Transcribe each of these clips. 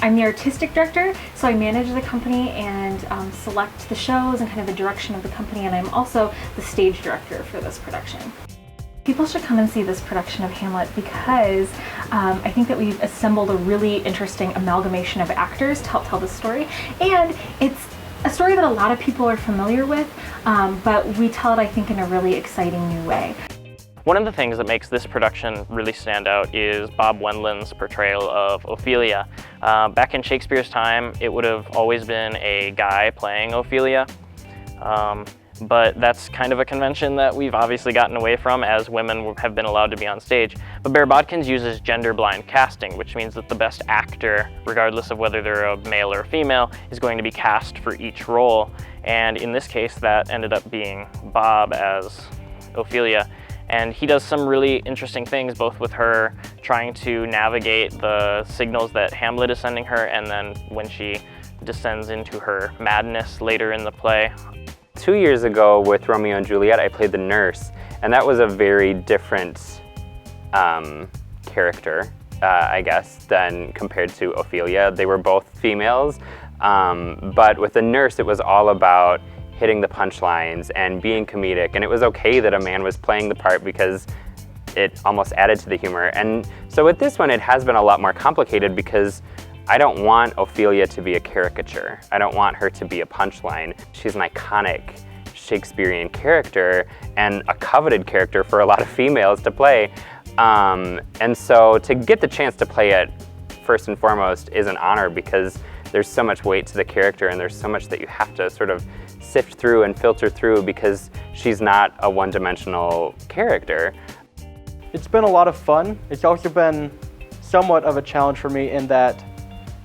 I'm the artistic director, so I manage the company and select the shows and kind of the direction of the company, and I'm also the stage director for this production. People should come and see this production of Hamlet because I think that we've assembled a really interesting amalgamation of actors to help tell the story, and it's a story that a lot of people are familiar with, but we tell it, I think, in a really exciting new way. One of the things that makes this production really stand out is Bob Wendland's portrayal of Ophelia. Back in Shakespeare's time, it would have always been a guy playing Ophelia, but that's kind of a convention that we've obviously gotten away from as women have been allowed to be on stage. But Bodkins uses gender-blind casting, which means that the best actor, regardless of whether they're a male or female, is going to be cast for each role. And in this case, that ended up being Bob as Ophelia. And he does some really interesting things, both with her trying to navigate the signals that Hamlet is sending her, and then when she descends into her madness later in the play. 2 years ago with Romeo and Juliet, I played the nurse, and that was a very different character, I guess, than compared to Ophelia. They were both females, but with the nurse, it was all about hitting the punchlines and being comedic, and it was okay that a man was playing the part because it almost added to the humor. And so with this one, it has been a lot more complicated because I don't want Ophelia to be a caricature. I don't want her to be a punchline. She's an iconic Shakespearean character and a coveted character for a lot of females to play. And so to get the chance to play it first and foremost is an honor because there's so much weight to the character and there's so much that you have to sort of sift through and filter through because she's not a one-dimensional character. It's been a lot of fun. It's also been somewhat of a challenge for me in that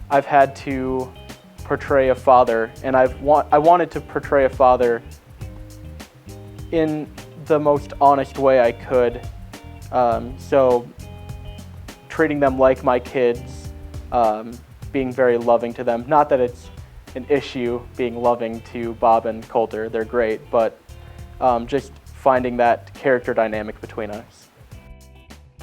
I've had to portray a father, and I wanted to portray a father in the most honest way I could. So treating them like my kids, being very loving to them. Not that it's an issue being loving to Bob and Coulter, they're great, but just finding that character dynamic between us.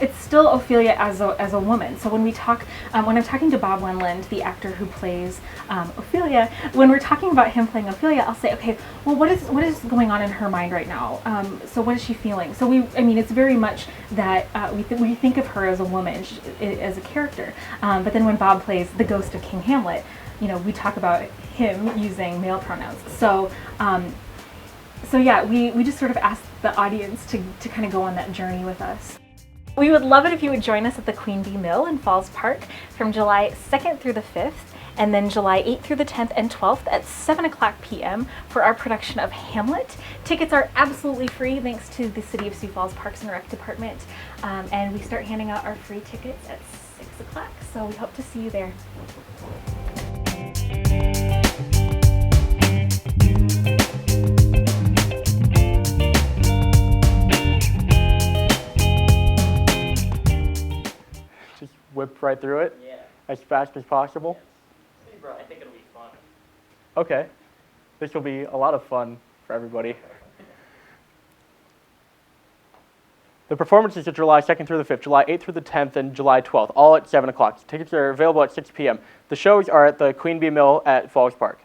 It's still Ophelia as a woman. So when we talk, when I'm talking to Bob Wendland, the actor who plays Ophelia, when we're talking about him playing Ophelia, I'll say, okay, well, what is going on in her mind right now? So what is she feeling? So it's very much that we think of her as a woman, as a character. But then when Bob plays the ghost of King Hamlet, we talk about him using male pronouns. So yeah, we just sort of ask the audience to kind of go on that journey with us. We would love it if you would join us at the Queen Bee Mill in Falls Park from July 2nd through the 5th, and then July 8th through the 10th and 12th at 7 o'clock p.m. for our production of Hamlet. Tickets are absolutely free thanks to the City of Sioux Falls Parks and Rec Department, and we start handing out our free tickets at 6 o'clock, so we hope to see you there. Whip right through it? Yeah. As fast as possible? Yes. I think it'll be fun. Okay. This will be a lot of fun for everybody. The performances are July 2nd through the 5th, July 8th through the 10th, and July 12th, all at 7 o'clock. Tickets are available at 6 p.m. The shows are at the Queen Bee Mill at Falls Park.